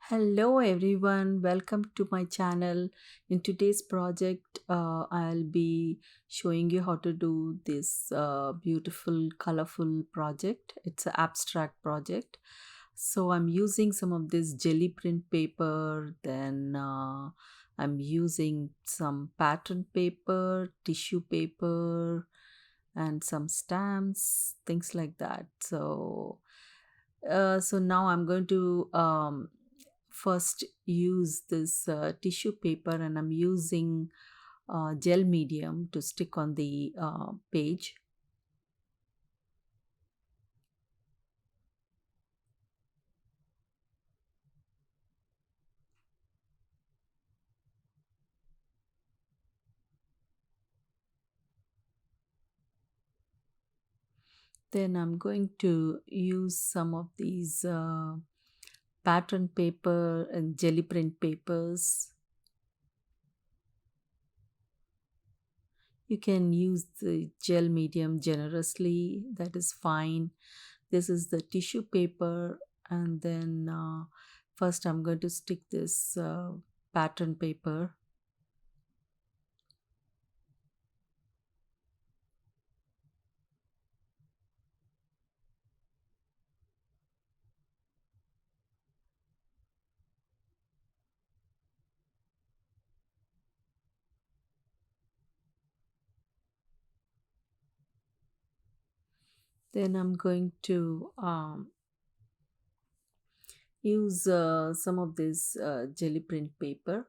Hello everyone, welcome to my channel. In today's project, I'll be showing you how to do this beautiful, colorful project. It's an abstract project. So I'm using some of this jelly print paper, then I'm using some pattern paper, tissue paper, and some stamps, things like that. So now I'm going to first use this tissue paper, and I'm using gel medium to stick on the page. Then I'm going to use some of these pattern paper and jelly print papers. You can use the gel medium generously, that is fine. This is the tissue paper, and then first I'm going to stick this pattern paper. Then I'm going to use some of this jelly print paper.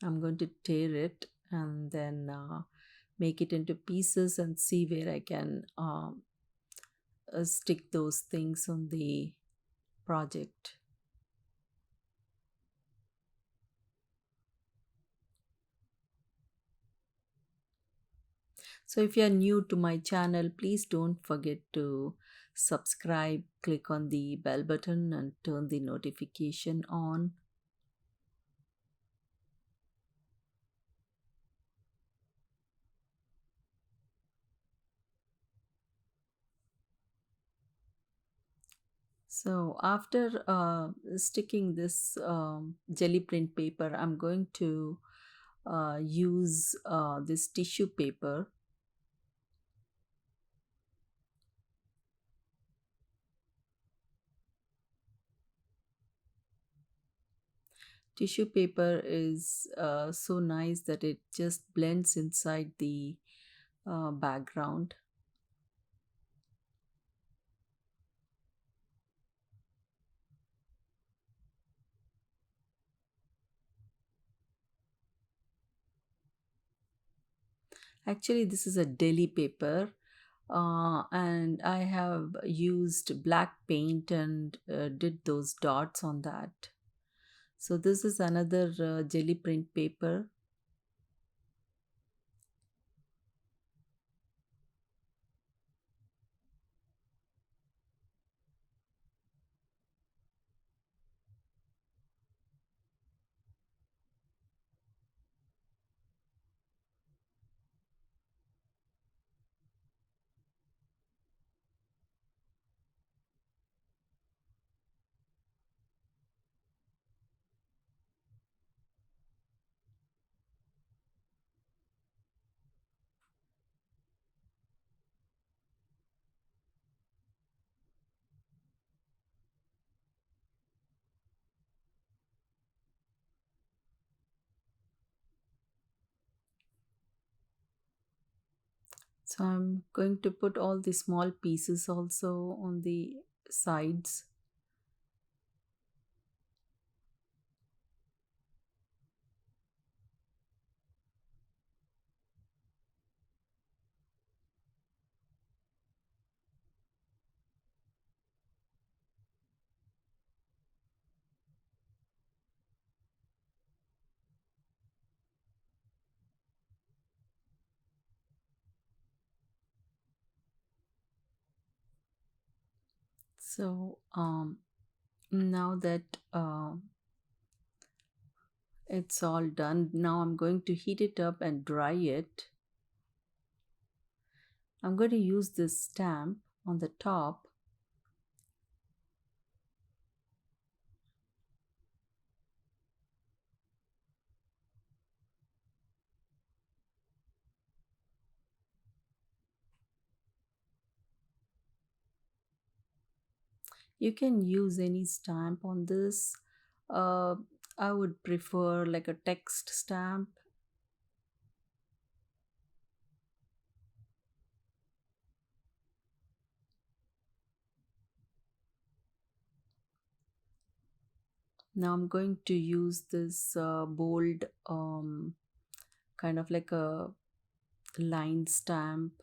I'm going to tear it and then make it into pieces and see where I can stick those things on the project. So if you are new to my channel, please don't forget to subscribe, click on the bell button and turn the notification on. So after sticking this jelly print paper, I'm going to use this tissue paper. Tissue paper is so nice that it just blends inside the background. Actually, this is a deli paper, and I have used black paint and did those dots on that. So this is another jelly print paper. So I'm going to put all the small pieces also on the sides. So now that it's all done, now I'm going to heat it up and dry it. I'm going to use this stamp on the top. You can use any stamp on this. uh, I would prefer like a text stamp. Now I'm going to use this bold, kind of like a line stamp.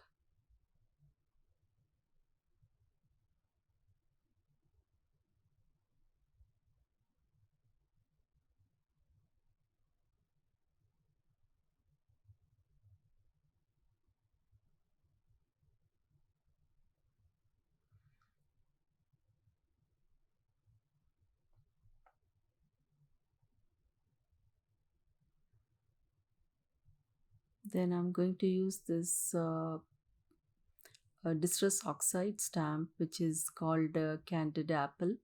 Then I'm going to use this distress oxide stamp, which is called Candied Apple.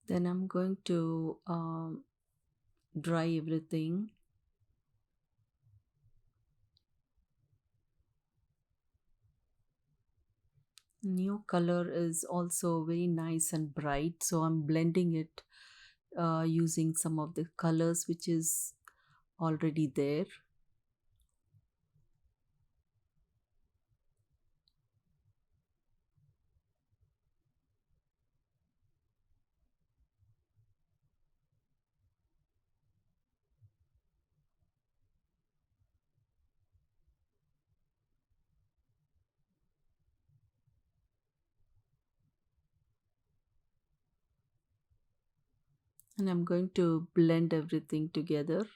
Then I'm going to dry everything. Neocolor is also very nice and bright, so I'm blending it using some of the colors which is already there. And I'm going to blend everything together.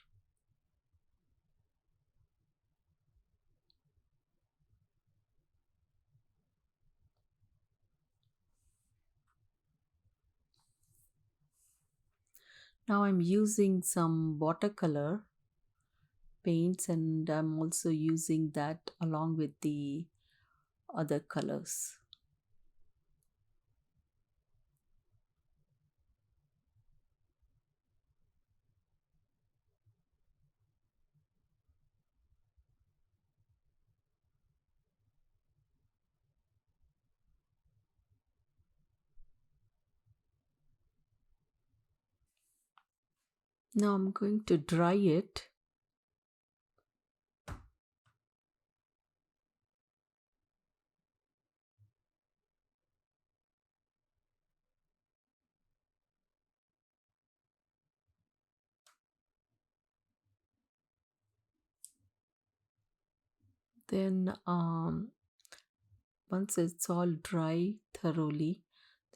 Now I'm using some watercolor paints, and I'm also using that along with the other colors. Now I'm going to dry it. Then once it's all dry thoroughly,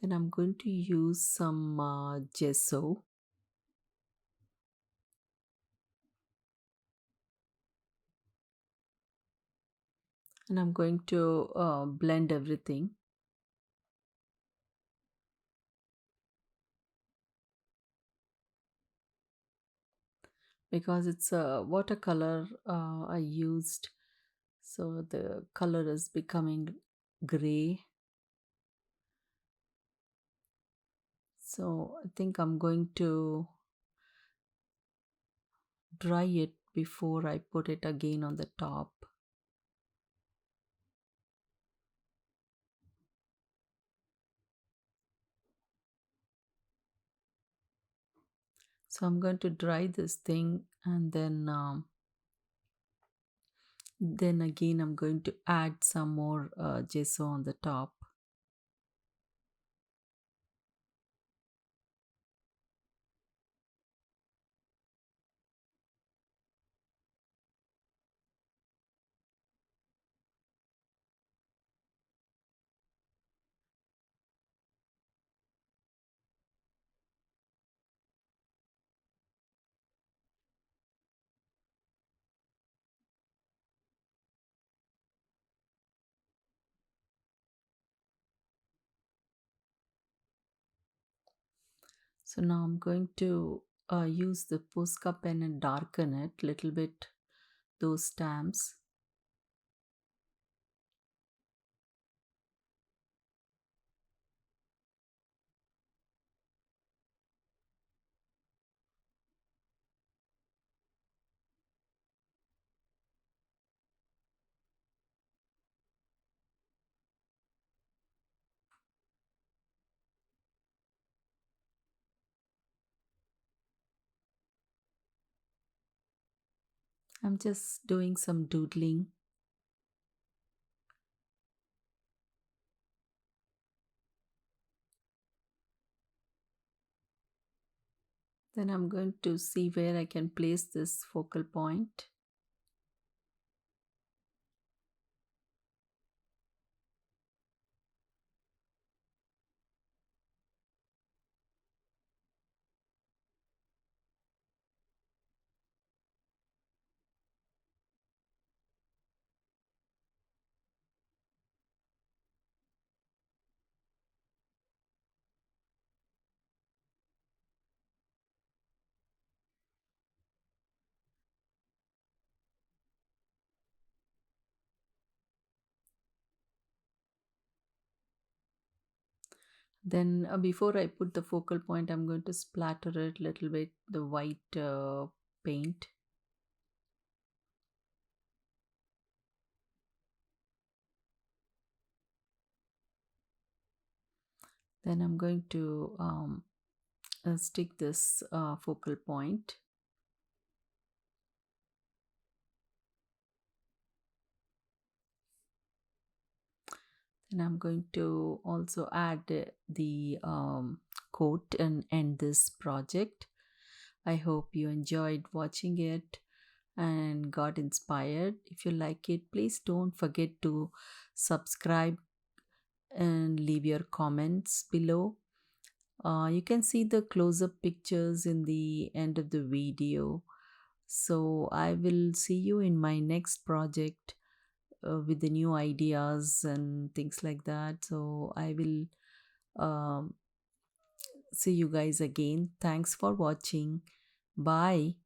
then I'm going to use some gesso, and I'm going to blend everything. Because it's a watercolor I used, so the color is becoming gray. So I think I'm going to dry it before I put it again on the top. So I'm going to dry this thing, and then again I'm going to add some more gesso on the top. So now I'm going to use the posca pen and darken it little bit, those stamps. I'm just doing some doodling. Then I'm going to see where I can place this focal point. Then before I put the focal point, I'm going to splatter it little bit the white paint. Then I'm going to stick this focal point. Then I'm going to also add the quote and end this project. I hope you enjoyed watching it and got inspired. If you like it, please don't forget to subscribe and leave your comments below. You can see the close-up pictures in the end of the video. So I will see you in my next project with the new ideas and things like that. So I will see you guys again. Thanks for watching. Bye.